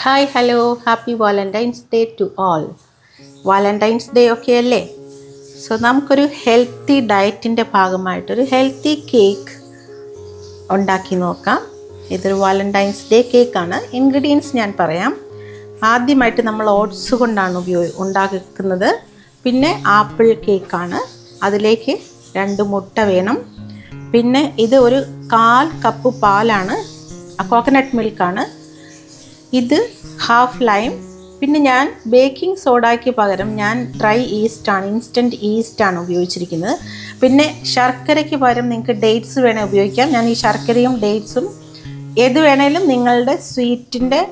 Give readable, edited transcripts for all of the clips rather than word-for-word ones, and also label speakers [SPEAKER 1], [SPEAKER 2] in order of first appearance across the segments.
[SPEAKER 1] Hi hello happy Valentine's Day to all. Valentine's Day ഒക്കെ അല്ലേ? So നമുക്കൊരു healthy ഡയറ്റിൻ്റെ ഭാഗമായിട്ടൊരു ഹെൽത്തി കേക്ക് ഉണ്ടാക്കി നോക്കാം. ഇതൊരു വാലന്റൈൻസ് ഡേ കേക്കാണ്. ഇൻഗ്രീഡിയൻസ് ഞാൻ പറയാം. ആദ്യമായിട്ട് നമ്മൾ ഓട്സ് കൊണ്ടാണ് ഉണ്ടാക്കുന്നത്. പിന്നെ ആപ്പിൾ കേക്കാണ്. അതിലേക്ക് 2 മുട്ട വേണം. പിന്നെ ഇത് ഒരു 1/4 കപ്പ് പാലാണ്, കോക്കനട്ട് മിൽക്കാണ്. ഇത് ഹാഫ് ലൈം. പിന്നെ ഞാൻ ബേക്കിംഗ് സോഡയ്ക്ക് പകരം ഞാൻ ഡ്രൈ ഈസ്റ്റാണ്, ഇൻസ്റ്റൻറ്റ് ഈസ്റ്റാണ് ഉപയോഗിച്ചിരിക്കുന്നത്. പിന്നെ ശർക്കരയ്ക്ക് പകരം നിങ്ങൾക്ക് ഡേറ്റ്സ് വേണേൽ ഉപയോഗിക്കാം. ഞാൻ ഈ ശർക്കരയും ഡേറ്റ്സും ഏത് വേണേലും നിങ്ങളുടെ സ്വീറ്റിൻ്റെ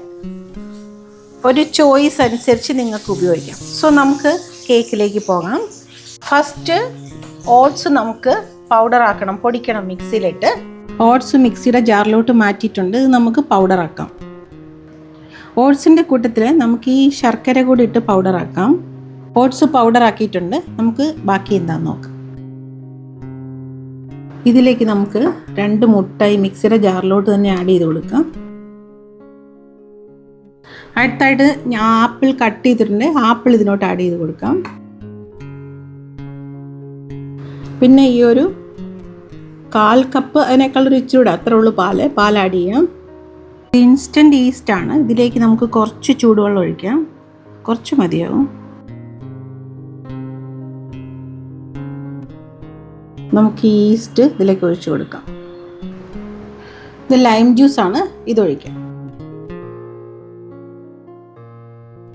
[SPEAKER 1] ഒരു ചോയ്സ് അനുസരിച്ച് നിങ്ങൾക്ക് ഉപയോഗിക്കാം. സോ നമുക്ക് കേക്കിലേക്ക് പോകാം. ഫസ്റ്റ് ഓട്സ് നമുക്ക് പൗഡർ ആക്കണം, പൊടിക്കണം മിക്സിയിലിട്ട്. ഓട്സ് മിക്സിയുടെ ജാറിലോട്ട് മാറ്റിയിട്ടുണ്ട്. ഇത് നമുക്ക് പൗഡർ ആക്കാം. ഓട്സിൻ്റെ കൂട്ടത്തിൽ നമുക്ക് ഈ ശർക്കര കൂടി ഇട്ട് പൗഡർ ആക്കാം. ഓട്സ് പൗഡർ ആക്കിയിട്ടുണ്ട്. നമുക്ക് ബാക്കി എന്താണെന്ന് നോക്കാം. ഇതിലേക്ക് നമുക്ക് 2 മുട്ട ഈ മിക്സിയുടെ ജാറിലോട്ട് തന്നെ ആഡ് ചെയ്ത് കൊടുക്കാം. അടുത്തായിട്ട് ഞാൻ ആപ്പിൾ കട്ട് ചെയ്തിട്ടുണ്ട്. ആപ്പിൾ ഇതിനോട്ട് ആഡ് ചെയ്ത് കൊടുക്കാം. പിന്നെ ഈ ഒരു 1/4 കപ്പ്, അതിനേക്കാൾ ഒരു ഇച്ചിരി അത്രേ ഉള്ളൂ പാൽ ആഡ് ചെയ്യാം. ഇൻസ്റ്റൻറ്റ് ഈസ്റ്റാണ്. ഇതിലേക്ക് നമുക്ക് കുറച്ച് ചൂടുവെള്ളം ഒഴിക്കാം. കുറച്ച് മതിയാവും. നമുക്ക് ഈസ്റ്റ് ഇതിലേക്ക് ഒഴിച്ചു കൊടുക്കാം. ഇത് ലൈം ജ്യൂസാണ്, ഇതൊഴിക്കാം.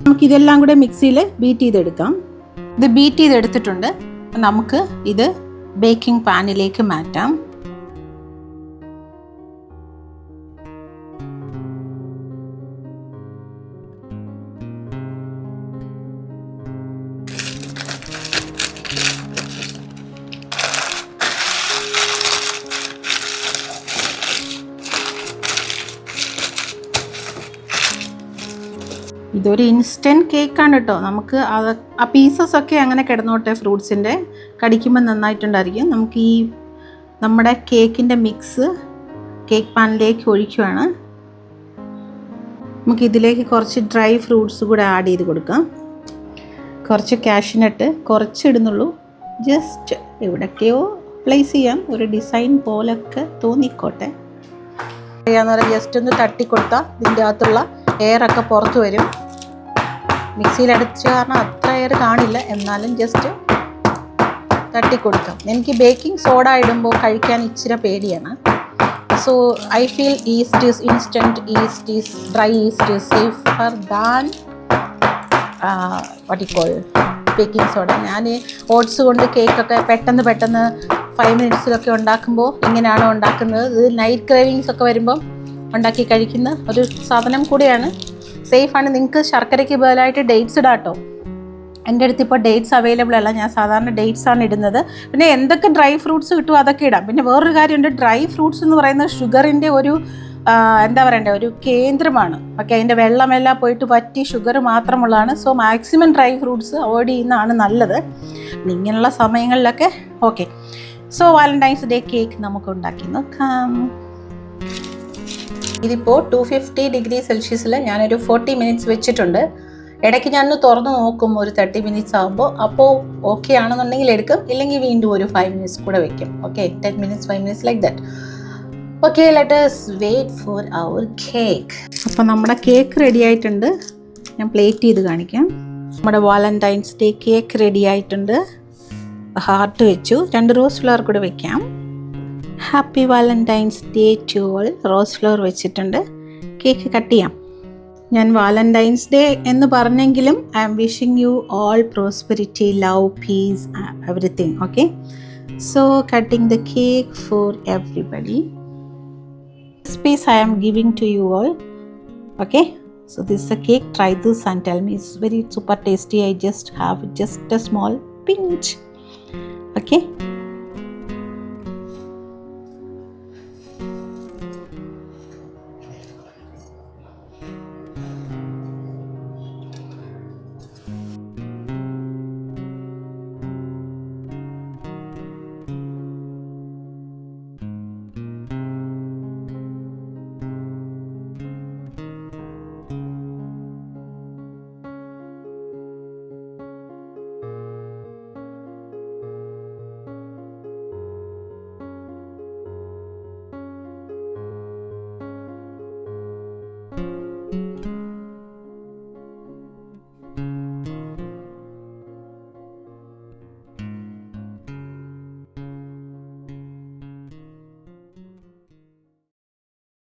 [SPEAKER 1] നമുക്കിതെല്ലാം കൂടെ മിക്സിയിൽ ബീറ്റ് ചെയ്തെടുക്കാം. ഇത് ബീറ്റ് ചെയ്തെടുത്തിട്ടുണ്ട്. നമുക്ക് ഇത് ബേക്കിംഗ് പാനിലേക്ക് മാറ്റാം. ഇതൊരു ഇൻസ്റ്റൻറ്റ് കേക്കാണ് കേട്ടോ. നമുക്ക് ആ പീസസ് ഒക്കെ അങ്ങനെ കിടന്നോട്ടെ. ഫ്രൂട്ട്സിൻ്റെ കടിക്കുമ്പോൾ നന്നായിട്ടുണ്ടായിരിക്കും. നമുക്ക് ഈ നമ്മുടെ കേക്കിൻ്റെ മിക്സ് കേക്ക് പാനിലേക്ക് ഒഴിക്കുകയാണ്. നമുക്ക് ഇതിലേക്ക് കുറച്ച് ഡ്രൈ ഫ്രൂട്ട്സ് കൂടെ ആഡ് ചെയ്ത് കൊടുക്കാം. കുറച്ച് കാഷ്യൂനട്ട് കുറച്ച് ഇടുന്നുള്ളൂ. ജസ്റ്റ് എവിടൊക്കെയോ പ്ലേസ് ചെയ്യാം. ഒരു ഡിസൈൻ പോലൊക്കെ തോന്നിക്കോട്ടെ. അറിയാമെന്ന് പറഞ്ഞാൽ ജസ്റ്റ് ഒന്ന് തട്ടിക്കൊടുത്താൽ ഇതിൻ്റെ അകത്തുള്ള എയറൊക്കെ പുറത്ത് വരും. മിക്സിയിലടിച്ച കാരണം അത്ര എയർ കാണില്ല, എന്നാലും ജസ്റ്റ് തട്ടിക്കൊടുക്കാം. എനിക്ക് ബേക്കിംഗ് സോഡ ഇടുമ്പോൾ കഴിക്കാൻ ഇച്ചിരി പേടിയാണ്. So I feel instant east is dry east is safer than baking soda. ഞാൻ ഓട്സ് കൊണ്ട് കേക്കൊക്കെ പെട്ടെന്ന് 5 മിനിറ്റ്സിലൊക്കെ ഉണ്ടാക്കുമ്പോൾ ഇങ്ങനെയാണോ ഉണ്ടാക്കുന്നത്. ഇത് നൈറ്റ് ക്രേവിങ്സ് ഒക്കെ വരുമ്പം ഉണ്ടാക്കി കഴിക്കുന്ന ഒരു സാധനം കൂടിയാണ്. സേഫാണ്. നിങ്ങൾക്ക് ശർക്കരയ്ക്ക് ബദലായിട്ട് ഡേറ്റ്സ് ഇടാം കേട്ടോ. എൻ്റെ അടുത്ത് ഇപ്പോൾ ഡേറ്റ്സ് അവൈലബിൾ അല്ല. ഞാൻ സാധാരണ ഡേറ്റ്സാണ് ഇടുന്നത്. പിന്നെ എന്തൊക്കെ ഡ്രൈ ഫ്രൂട്ട്സ് കിട്ടുമോ അതൊക്കെ ഇടാം. പിന്നെ വേറൊരു കാര്യമുണ്ട്, ഡ്രൈ ഫ്രൂട്ട്സ് എന്ന് പറയുന്നത് ഷുഗറിൻ്റെ ഒരു എന്താ പറയണ്ടേ, ഒരു കേന്ദ്രമാണ്. ഓക്കെ, അതിൻ്റെ വെള്ളമെല്ലാം പോയിട്ട് വറ്റി ഷുഗർ മാത്രമുള്ളതാണ്. So maximum dry fruits avoid ചെയ്യുന്നതാണ് നല്ലത് ഇങ്ങനെയുള്ള സമയങ്ങളിലൊക്കെ. Okay, so Valentine's Day cake നമുക്ക് ഉണ്ടാക്കി നോക്കാം. ഇതിപ്പോൾ 250 ഡിഗ്രി സെൽഷ്യസിൽ ഞാനൊരു 40 മിനിറ്റ്സ് വെച്ചിട്ടുണ്ട്. ഇടയ്ക്ക് ഞാനൊന്ന് തുറന്ന് നോക്കും ഒരു 30 മിനിറ്റ്സ് ആകുമ്പോൾ. അപ്പോൾ ഓക്കെ ആണെന്നുണ്ടെങ്കിൽ എടുക്കും, ഇല്ലെങ്കിൽ വീണ്ടും ഒരു 5 മിനിറ്റ്സ് കൂടെ വെക്കും. Okay, 10 minutes 5 minutes like that. Okay, let us wait for our cake. അപ്പോൾ നമ്മുടെ കേക്ക് റെഡി ആയിട്ടുണ്ട്. ഞാൻ പ്ലേറ്റ് ചെയ്ത് കാണിക്കാം. നമ്മുടെ വാലന്റൈൻസ് ഡേ കേക്ക് റെഡി ആയിട്ടുണ്ട്. ഹാർട്ട് വെച്ചു. 2 റോസ് ഫ്ലവർ കൂടെ വെക്കാം. Happy Valentine's Day to all. Rose flower വെച്ചിട്ടുണ്ട്. കേക്ക് കട്ട് ചെയ്യാം. ഞാൻ വാലന്റൈൻസ് ഡേ എന്ന് പറഞ്ഞെങ്കിലും I am wishing you all prosperity, love, peace, everything. Okay, so cutting the cake for everybody. This piece I am giving to you all. Okay, so this is a cake. Try this and tell me. It's very super tasty. I just have just a small pinch. Okay.